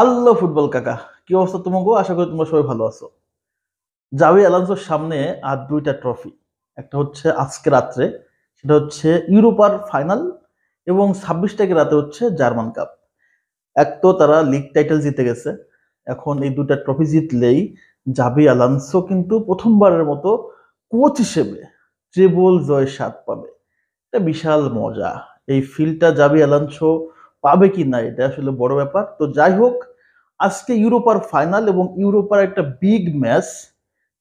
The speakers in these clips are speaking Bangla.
হ্যালো ফুটবল কাকা, কি অবস্থা তোমাকে? আশা করি তোমরা সবাই ভালো আছো। জাভি আলোনসোর সামনে আর দুইটা ট্রফি। একটা হচ্ছে আজকে রাত্রে, সেটা হচ্ছে ইউরোপার ফাইনাল, এবং 26 তারিখে রাতে হচ্ছে জার্মান কাপ। এক তো তারা লিগ টাইটেল জিতে গেছে, এখন এই দুইটা ট্রফি জিতলেই জাভি আলোনসো কিন্তু প্রথমবারের মতো কোচ হিসেবে ট্রেবল জয়ের স্বাদ পাবে। এটা বিশাল মজা। এই ফিলটা জাভি আলোনসো পাবে কি না এটা আসলে বড় ব্যাপার। তো যাই হোক, আজকে ইউরোপার ফাইনাল এবং ইউরোপার একটা বিগ ম্যাচ,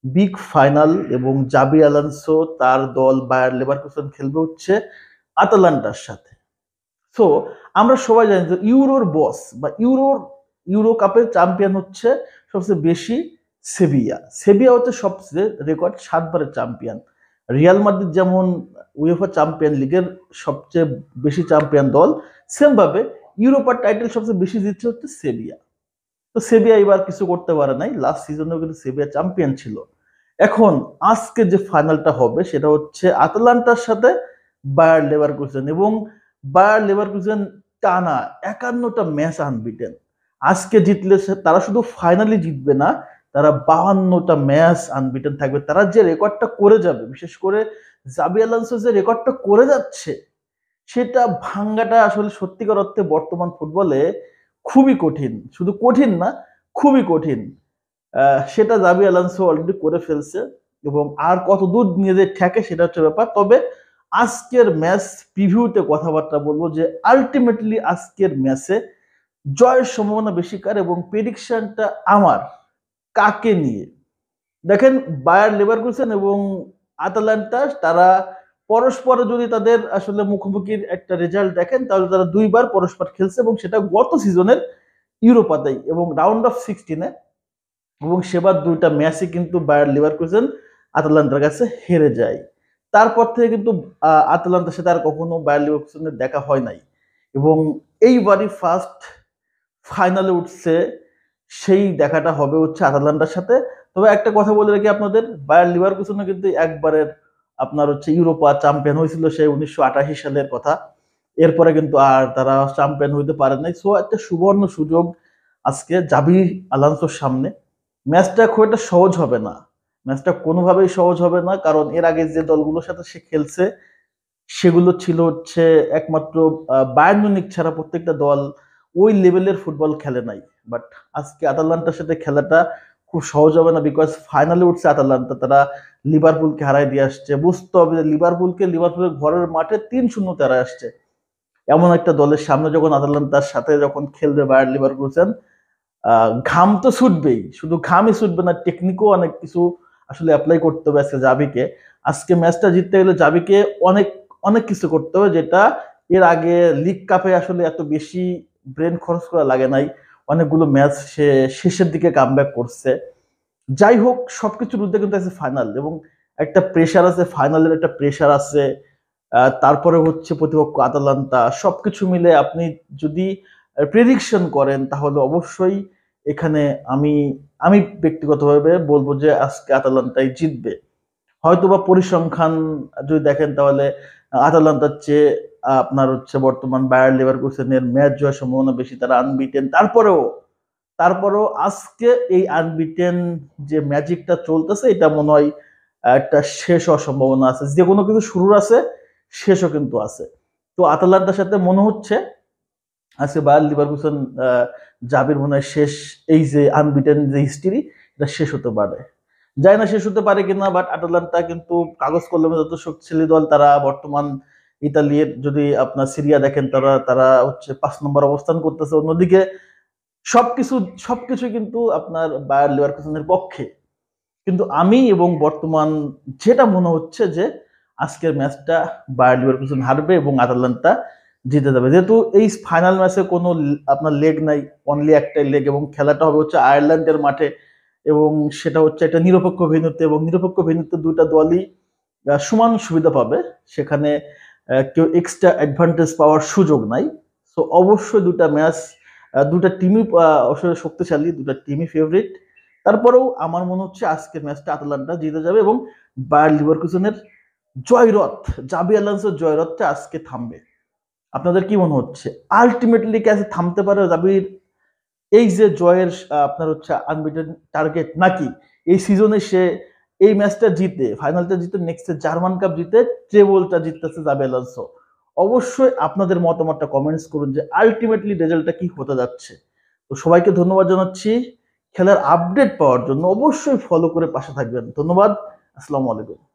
বিগ ফাইনাল, এবং জাবি আলোনসো তার দল বায়ার লেভারকুসেন খেলবে হচ্ছে আতালান্টার সাথে। সো আমরা সবাই জানি যে ইউরোর বস বা ইউরো কাপের চ্যাম্পিয়ন হচ্ছে সবচেয়ে বেশি সেভিয়া। সেভিয়া হচ্ছে সবচেয়ে রেকর্ড 7 বারের চ্যাম্পিয়ন। রিয়াল মাদ্রিদ যেমন উয়েফা চ্যাম্পিয়ন লিগের সবচেয়ে বেশি চ্যাম্পিয়ন দল, সেম ভাবে ইউরোপার টাইটেল সবচেয়ে বেশি জিতছে হচ্ছে সেভিয়া। তো সেভিয়া এবার কিছু করতে পারে নাই, লাস্ট সিজনেও কিন্তু সেভিয়া চ্যাম্পিয়ন ছিল। এখন আজকে যে ফাইনালটা হবে সেটা হচ্ছে আতালান্টার সাথে বায়ার লেভারকুসেন, এবং বায়ার লেভারকুসেন টানা 51টা ম্যাচ আনবিটেন। আজকে জিতলে তারা শুধু ফাইনালি জিতবে না, তারা 52টা ম্যাচ আনবিটেন থাকবে। তারা যে রেকর্ডটা করে যাবে, বিশেষ করে জাবি আলোনসো যে রেকর্ডটা করে যাচ্ছে, সেটা ভাঙ্গাটা আসলে সত্যিকার অর্থে বর্তমান ফুটবলে খুবই কঠিন। শুধু কঠিন না, খুবই কঠিন। সেটা জাবি আলোনসো অলরেডি করে ফেলছে, এবং আর কত দূর নিয়ে যে ঠেকে সেটা হচ্ছে ব্যাপার। তবে আজকের ম্যাচ প্রিভিউতে কথাবার্তা বলবো যে আলটিমেটলি আজকের ম্যাচে জয়ের সম্ভাবনা বেশি কার, এবং প্রেডিকশনটা আমার কাকে নিয়ে। দেখেন, বায়ার লেভারকুসেন এবং আতালান্টা তারা পরস্পর যদি তাদের আসলে মুখোমুখির একটা রেজাল্ট দেখেন, তাহলে তারা দুইবার পরস্পর খেলছে, এবং সেটা গত সিজনের ইউরোপাতেই এবং রাউন্ড অফ 16-এ। এবং সেবার দুইটা ম্যাচই কিন্তু বায়ার লিভারকুসেন আতালান্টার কাছে হেরে যায়। তারপর থেকে কিন্তু আতালান্টার সাথে আর কখনো বায়ার লিভারকুসেনের দেখা হয় নাই, এবং এইবারই ফার্স্ট ফাইনালে উঠছে। সেই দেখাটা হবে হচ্ছে আতালান্টার সাথে। তবে একটা কথা বলে রাখি আপনাদের, বায়ার লিভারকুসেনও কিন্তু একবারের আপনার হচ্ছে ইউরোপা চ্যাম্পিয়ন হয়েছিল, সেই 1988 সালের কথা। এরপরে কিন্তু আর তারা চ্যাম্পিয়ন হইতে পারে নাই। সো একটা সুবর্ণ সুযোগ আজকে জাবি আলোনসোর সামনে। ম্যাচটা খুব একটা সহজ হবে না, ম্যাচটা কোনোভাবেই সহজ হবে না, কারণ এর আগে যে দলগুলোর সাথে সে খেলছে সেগুলো ছিল হচ্ছে একমাত্র বায়ার্ন মিউনিখ ছাড়া প্রত্যেকটা দল ওই লেভেলের ফুটবল খেলে নাই। বাট আজকে আতালান্টার সাথে খেলাটা খুব সহজ হবে না, বিকজ ফাইনালে উঠছে আতালান্টা। তারা লিভারপুলকে হারাই দিয়ে আসছে। বুঝতে হবে যে লিভারপুলের ঘরের মাঠে 3-0 হারায় আসছে। এমন একটা দলের সামনে যখন আতালান্টার সাথে যখন খেলবে বায়ার লিভারকুসেন, ঘাম তো ছুটবেই, শুধু ঘামই ছুটবে না, টেকনিকও অনেক কিছু আসলে অ্যাপ্লাই করতে হবে আজকে জাবিকে। আজকে ম্যাচটা জিততে গেলে জাবিকে অনেক অনেক কিছু করতে হবে, যেটা এর আগে লিগ কাপে আসলে এত বেশি ব্রেন খরচ করা লাগে নাই। অনেকগুলো ম্যাচ সে শেষের দিকে কামব্যাক করছে। যাই হোক, সবকিছুর ঊর্ধ্বে কিন্তু আছে ফাইনাল, এবং একটা প্রেশার আছে, ফাইনালের একটা প্রেশার আছে। তারপরে হচ্ছে প্রতিপক্ষ আতালান্তা। সবকিছু মিলে আপনি যদি প্রেডিকশন করেন, তাহলে অবশ্যই এখানে আমি আমি ব্যক্তিগতভাবে বলবো যে আজকে আতালান্তাই জিতবে। হয়তোবা পরিসংখ্যান যদি দেখেন, তাহলে আতালান্তার চেয়ে আপনার হচ্ছে বর্তমান বায়ার লেভারকুসেনের ম্যাচ জয়ের সম্ভাবনা বেশি, তারা আনবিটেন। তারপরেও আজকে এই আনবিটেন যে ম্যাজিকটা চলতেছে, এটা মনে হয় একটা শেষ হওয়ার সম্ভাবনা আছে। যে কোনো কিছু শুরুর আছে, শেষও কিন্তু আছে। তো আতালান্টার সাথে মনে হচ্ছে আজকে বায়ার লিভারকুসেন জাবির মনে হয় শেষ, এই যে আনবিটেন যে হিস্ট্রি, এটা শেষ হতে পারে। জানি না শেষ হতে পারে কিনা, বাট আটালান্টা কিন্তু কাগজ কলমে যত শক্তিশালী দল। তারা বর্তমান ইতালির যদি আপনার সিরিয়া দেখেন, তারা তারা হচ্ছে 5 নম্বর অবস্থান করতেছে। অন্যদিকে সবকিছু সবকিছু কিন্তু আপনার বায়ার লিভারকুসেনের পক্ষে। কিন্তু আমি এবং বর্তমান যেটা মনে হচ্ছে যে আজকের ম্যাচটা বায়ার লিভারকুসেন হারবে এবং আটালান্টা জিতে যাবে। যেহেতু এই ফাইনাল ম্যাচে কোনো আপনার লেগ নাই, অনলি একটাই লেগ, এবং খেলাটা হবে হচ্ছে আয়ারল্যান্ডের মাঠে, এবং সেটা হচ্ছে একটা নিরপেক্ষ ভেন্যুতে, এবং নিরপেক্ষ ভেন্যুতে দুইটা দলই সমান সুবিধা পাবে। সেখানে কেউ এক্সট্রা অ্যাডভান্টেজ পাওয়ার সুযোগ নাই। সো অবশ্যই দুটা ম্যাচ, দুটা টিমই আসলে শক্তিশালী, দুটা টিমই ফেভারিট। তারপরেও আমার মনে হচ্ছে আজকের ম্যাচটা আটালান্টা জিতে যাবে, এবং বায়ার লিভারকুসেনের জয়রথ, জাবি আলোনসোর জয়রথটা আজকে থামবে। আপনাদের কি মনে হচ্ছে? আলটিমেটলি কি আজকে থামতে পারে জাবির এই যে জয়ের আপনার হচ্ছে আনবিটেন টার্গেট, নাকি এই সিজনে সে এই ম্যাচটা জিতে, ফাইনালটা জিতে, নেক্সট জার্মান কাপ জিতে ট্রেবলটা জিততেছে জাবি আলোনসো? অবশ্যই আপনাদের মতামতটা কমেন্টস করুন যে আলটিমেটলি রেজাল্টটা কি হতে যাচ্ছে। তো সবাইকে ধন্যবাদ জানাচ্ছি। খেলার আপডেট পাওয়ার জন্য অবশ্যই ফলো করে পাশে থাকবেন। ধন্যবাদ। আসসালামু আলাইকুম।